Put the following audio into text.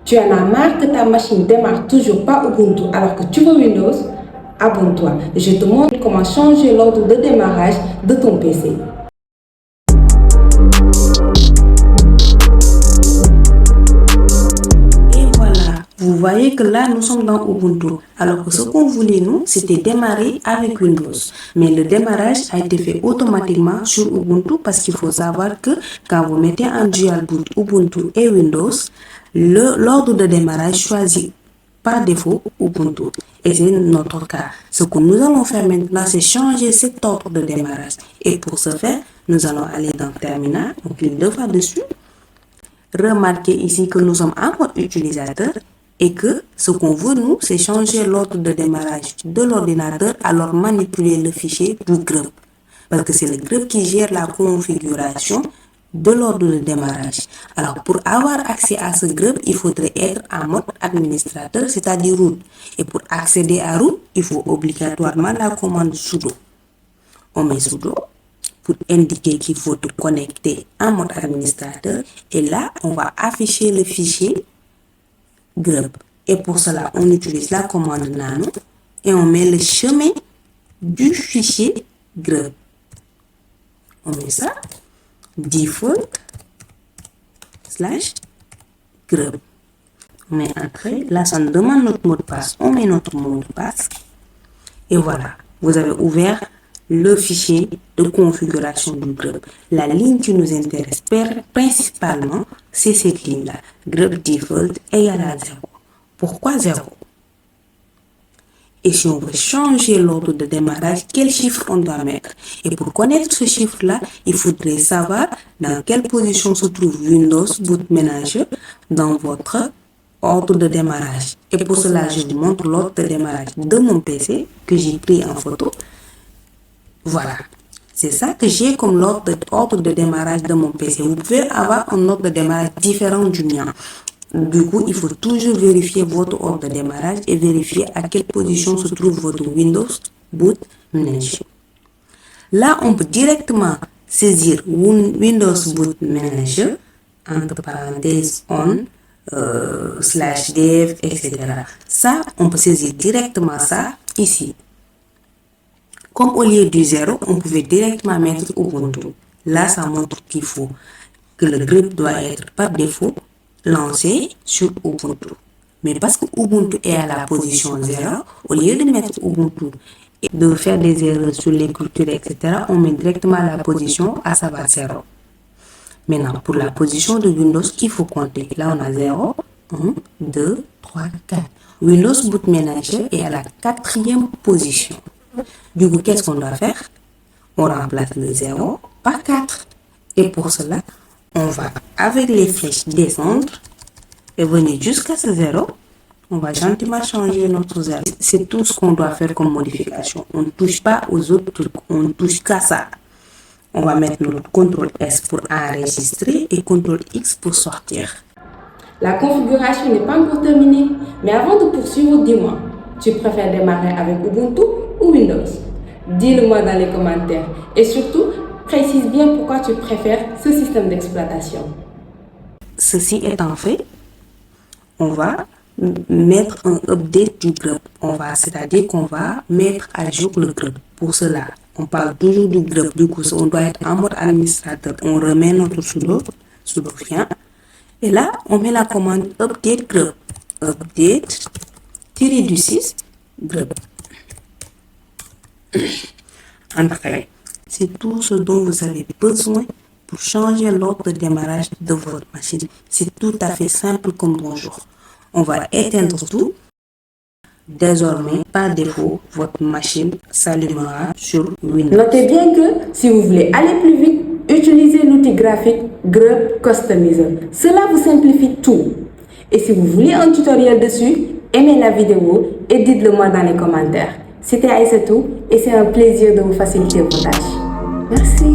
Tu en as marre que ta machine démarre toujours pas Ubuntu alors que tu veux Windows? Abonne-toi et je te montre comment changer l'ordre de démarrage de ton PC. Et voilà, vous voyez que là nous sommes dans Ubuntu alors que ce qu'on voulait nous c'était démarrer avec Windows. Mais le démarrage a été fait automatiquement sur Ubuntu parce qu'il faut savoir que quand vous mettez en dual boot Ubuntu et Windows, l'ordre de démarrage choisit par défaut Ubuntu. Et c'est notre cas. Ce que nous allons faire maintenant, c'est changer cet ordre de démarrage. Et pour ce faire, nous allons aller dans Terminal, on clique deux fois dessus. Remarquez ici que nous sommes en mode utilisateur et que ce qu'on veut nous, c'est changer l'ordre de démarrage de l'ordinateur, alors manipuler le fichier du grep. Parce que c'est le grep qui gère la configuration de l'ordre de démarrage. Alors, pour avoir accès à ce grep, il faudrait être en mode administrateur, c'est-à-dire root. Et pour accéder à root, il faut obligatoirement la commande sudo. On met sudo pour indiquer qu'il faut te connecter en mode administrateur. Et là, on va afficher le fichier grep. Et pour cela, on utilise la commande nano et on met le chemin du fichier grep. On met ça. Default / grep. On met entrée. Là, ça nous demande notre mot de passe. On met notre mot de passe. Et voilà. Vous avez ouvert le fichier de configuration du grep. La ligne qui nous intéresse principalement, c'est cette ligne-là. Grep default égale à 0. Pourquoi 0? Et si on veut changer l'ordre de démarrage, quel chiffre on doit mettre? Et pour connaître ce chiffre-là, il faudrait savoir dans quelle position se trouve Windows Boot Manager dans votre ordre de démarrage. Et pour cela, je vous montre l'ordre de démarrage de mon PC que j'ai pris en photo. Voilà. C'est ça que j'ai comme ordre de démarrage de mon PC. Vous pouvez avoir un ordre de démarrage différent du mien. Du coup, il faut toujours vérifier votre ordre de démarrage et vérifier à quelle position se trouve votre Windows Boot Manager. Là, on peut directement saisir Windows Boot Manager, entre parenthèses on, /dev, etc. Ça, on peut saisir directement ça ici. Comme au lieu du 0, on pouvait directement mettre Ubuntu. Là, ça montre qu'il faut que le grep doit être par défaut lancé sur Ubuntu. Mais parce que Ubuntu est à la position 0, au lieu de mettre Ubuntu et de faire des erreurs sur l'écriture, etc., on met directement la position à savoir 0. Maintenant, pour la position de Windows, il faut compter. Là, on a 0, 1, 2, 3, 4. Windows Boot Manager est à la 4e position. Du coup, qu'est-ce qu'on doit faire? On remplace le 0 par 4. Et pour cela, on va, avec les flèches, descendre et venir jusqu'à ce 0. On va gentiment changer notre 0. C'est tout ce qu'on doit faire comme modification. On ne touche pas aux autres trucs. On ne touche qu'à ça. On va mettre notre CTRL S pour enregistrer et CTRL X pour sortir. La configuration n'est pas encore terminée. Mais avant de poursuivre, dis-moi, tu préfères démarrer avec Ubuntu ou Windows? Dis-le-moi dans les commentaires. Et surtout, précise bien pourquoi tu préfères ce système d'exploitation. Ceci étant fait, on va mettre un update du grep. C'est-à-dire qu'on va mettre à jour le grep. Pour cela, on parle toujours du grep. Du coup, on doit être en mode administrateur. On remet notre sudo rien. Et là, on met la commande update grep. Update -du6 grep. Entrée. C'est tout ce dont vous avez besoin pour changer l'ordre de démarrage de votre machine. C'est tout à fait simple comme bonjour. On va éteindre tout. Désormais, par défaut, votre machine s'allumera sur Windows. Notez bien que si vous voulez aller plus vite, utilisez l'outil graphique Grep Customizer. Cela vous simplifie tout. Et si vous voulez un tutoriel dessus, aimez la vidéo et dites-le moi dans les commentaires. C'était Aïssatou et c'est un plaisir de vous faciliter vos tâches. Merci.